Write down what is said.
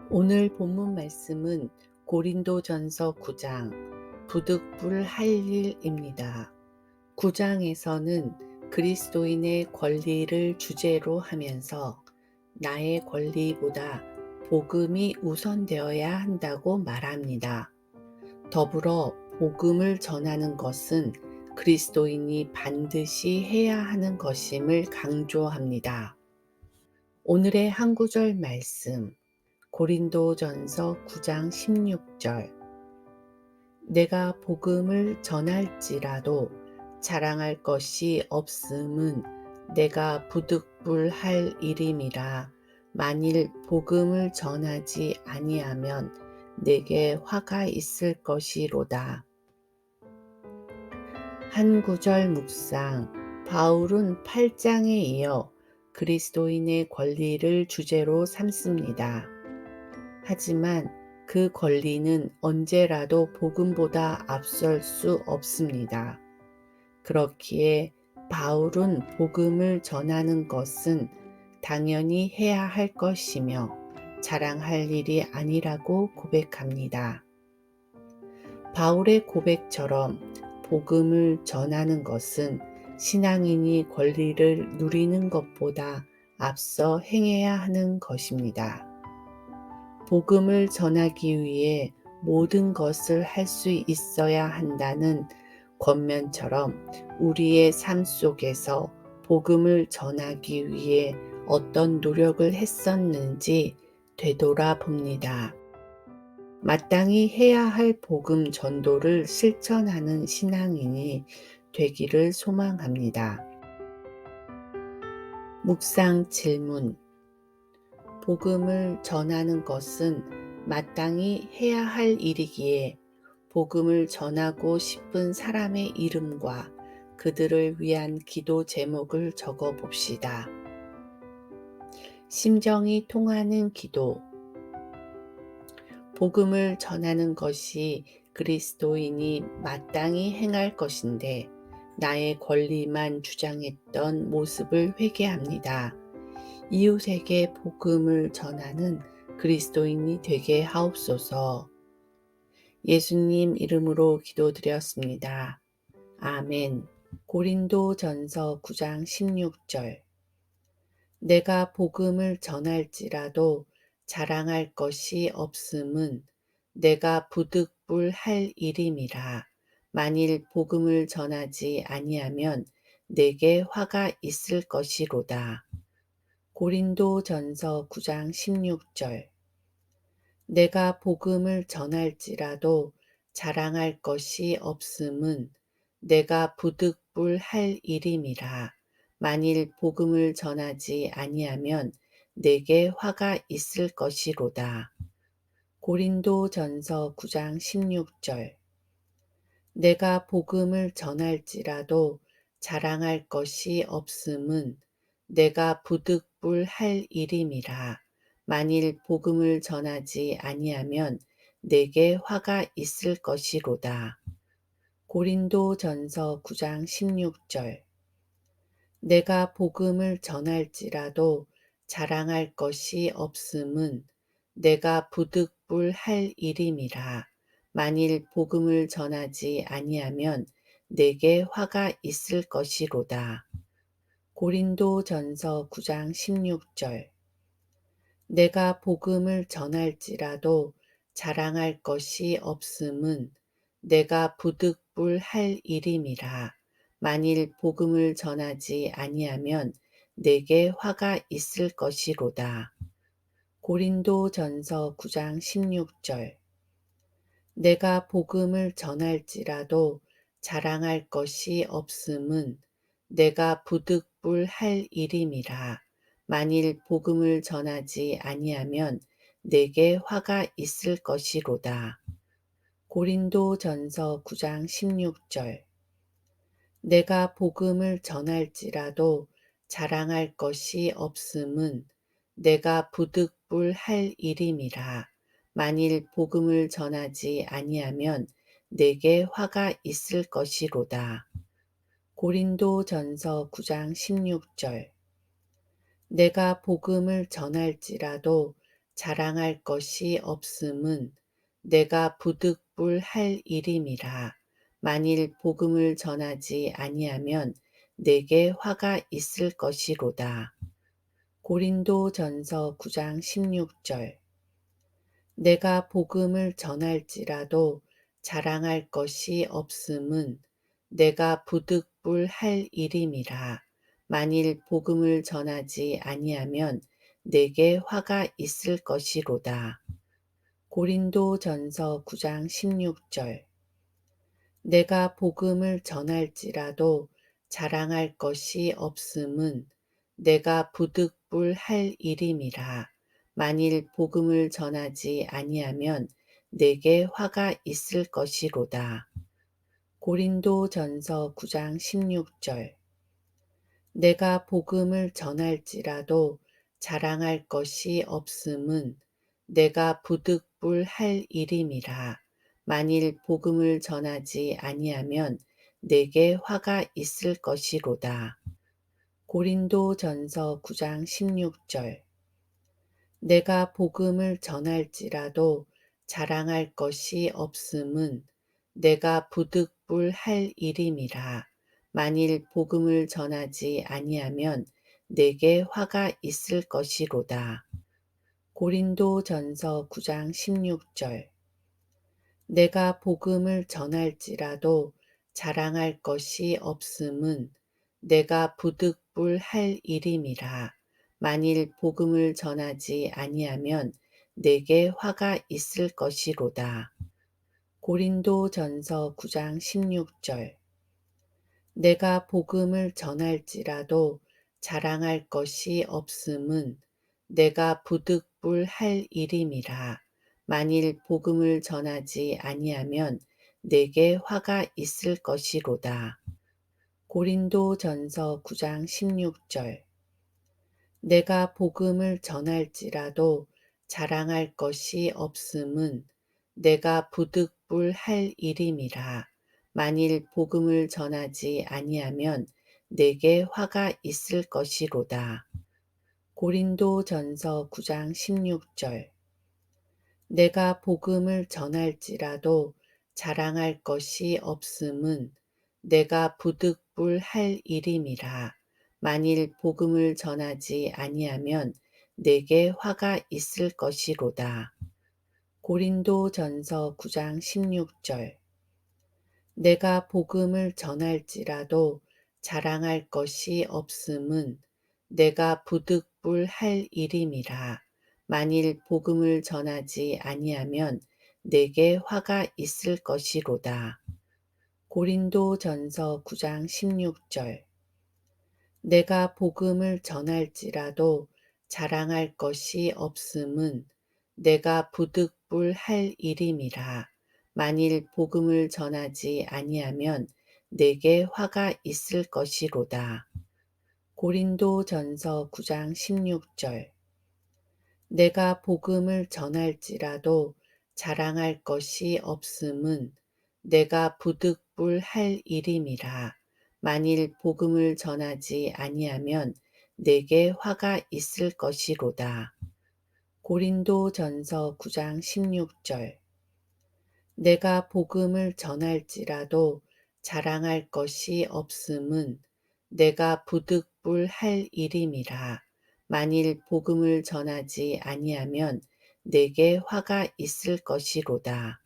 오늘 본문 말씀은 고린도전서 9장 부득불 할 일입니다. 9장에서는 그리스도인의 권리를 주제로 하면서 나의 권리보다 복음이 우선되어야 한다고 말합니다. 더불어 복음을 전하는 것은 그리스도인이 반드시 해야 하는 것임을 강조합니다. 오늘의 한 구절 말씀 고린도전서 9장 16절 내가 복음을 전할지라도 자랑할 것이 없음은 내가 부득불할 일임이라. 만일 복음을 전하지 아니하면 내게 화가 있을 것이로다. 한 구절 묵상. 바울은 8장에 이어 그리스도인의 권리를 주제로 삼습니다. 하지만 그 권리는 언제라도 복음보다 앞설 수 없습니다. 그렇기에 바울은 복음을 전하는 것은 당연히 해야 할 것이며 자랑할 일이 아니라고 고백합니다. 바울의 고백처럼 복음을 전하는 것은 신앙인이 권리를 누리는 것보다 앞서 행해야 하는 것입니다. 복음을 전하기 위해 모든 것을 할 수 있어야 한다는 권면처럼 우리의 삶 속에서 복음을 전하기 위해 어떤 노력을 했었는지 되돌아봅니다. 마땅히 해야 할 복음 전도를 실천하는 신앙인이 되기를 소망합니다. 묵상 질문. 복음을 전하는 것은 마땅히 해야 할 일이기에 복음을 전하고 싶은 사람의 이름과 그들을 위한 기도 제목을 적어 봅시다. 심정이 통하는 기도. 복음을 전하는 것이 그리스도인이 마땅히 행할 것인데 나의 권리만 주장했던 모습을 회개합니다. 이웃에게 복음을 전하는 그리스도인이 되게 하옵소서. 예수님 이름으로 기도드렸습니다. 아멘. 고린도전서 9장 16절 내가 복음을 전할지라도 자랑할 것이 없음은 내가 부득불 할 일임이라. 만일 복음을 전하지 아니하면 내게 화가 있을 것이로다. 고린도전서 9장 16절 내가 복음을 전할지라도 자랑할 것이 없음은 내가 부득불 할 일임이라. 만일 복음을 전하지 아니하면 내게 화가 있을 것이로다. 고린도전서 9장 16절 내가 복음을 전할지라도 자랑할 것이 없음은 내가 부득불 할 일임이라. 만일 복음을 전하지 아니하면 내게 화가 있을 것이로다. 고린도전서 9장 16절 내가 복음을 전할지라도 자랑할 것이 없음은 내가 부득불 할 일임이라. 만일 복음을 전하지 아니하면 내게 화가 있을 것이로다. 고린도전서 9장 16절 내가 복음을 전할지라도 자랑할 것이 없음은 내가 부득불 할 일임이라. 만일 복음을 전하지 아니하면 내게 화가 있을 것이로다. 고린도전서 9장 16절 내가 복음을 전할지라도 자랑할 것이 없음은 내가 부득불 할 일임이라. 만일 복음을 전하지 아니하면 내게 화가 있을 것이로다. 고린도전서 9장 16절 내가 복음을 전할지라도 자랑할 것이 없음은 내가 부득불 할 일임이라. 만일 복음을 전하지 아니하면 내게 화가 있을 것이로다. 고린도전서 9장 16절 내가 복음을 전할지라도 자랑할 것이 없음은 내가 부득불할 일임이라. 만일 복음을 전하지 아니하면 내게 화가 있을 것이로다. 고린도전서 9장 16절. 내가 복음을 전할지라도 자랑할 것이 없음은 내가 부득불할 일임이라. 만일 복음을 전하지 아니하면 내게 화가 있을 것이로다. 고린도전서 9장 16절. 내가 복음을 전할지라도 자랑할 것이 없음은 내가 부득불할 일임이라. 만일 복음을 전하지 아니하면 내게 화가 있을 것이로다. 고린도전서 9장 16절. 내가 복음을 전할지라도 자랑할 것이 없음은 내가 부득불할 일임이라. 만일 복음을 전하지 아니하면 내게 화가 있을 것이로다. 고린도전서 9장 16절. 내가 복음을 전할지라도 자랑할 것이 없음은 내가 부득불할 일임이라. 만일 복음을 전하지 아니하면 내게 화가 있을 것이로다. 고린도전서 9장 16절. 내가 복음을 전할지라도 자랑할 것이 없음은 내가 부득불할 일임이라. 만일 복음을 전하지 아니하면 내게 화가 있을 것이로다. 고린도전서 9장 16절. 내가 복음을 전할지라도 자랑할 것이 없음은 내가 부득불할 일임이라. 만일 복음을 전하지 아니하면 내게 화가 있을 것이로다. 고린도전서 9장 16절. 내가 복음을 전할지라도 자랑할 것이 없음은 내가 부득불할 일임이라. 만일 복음을 전하지 아니하면 내게 화가 있을 것이로다. 고린도전서 9장 16절. 내가 복음을 전할지라도 자랑할 것이 없음은 내가 부득불할 일임이라. 만일 복음을 전하지 아니하면 내게 화가 있을 것이로다. 고린도전서 9장 16절. 내가 복음을 전할지라도 자랑할 것이 없음은 내가 부득불할 일임이라. 만일 복음을 전하지 아니하면 내게 화가 있을 것이로다. 고린도전서 9장 16절. 내가 복음을 전할지라도 자랑할 것이 없음은 내가 부득불할 일임이라. 만일 복음을 전하지 아니하면 내게 화가 있을 것이로다. 고린도전서 9장 16절. 내가 복음을 전할지라도 자랑할 것이 없음은 내가 부득불할 일임이라. 만일 복음을 전하지 아니하면 내게 화가 있을 것이로다. 고린도전서 9장 16절. 내가 복음을 전할지라도 자랑할 것이 없음은 내가 부득불할 일임이라. 만일 복음을 전하지 아니하면 내게 화가 있을 것이로다.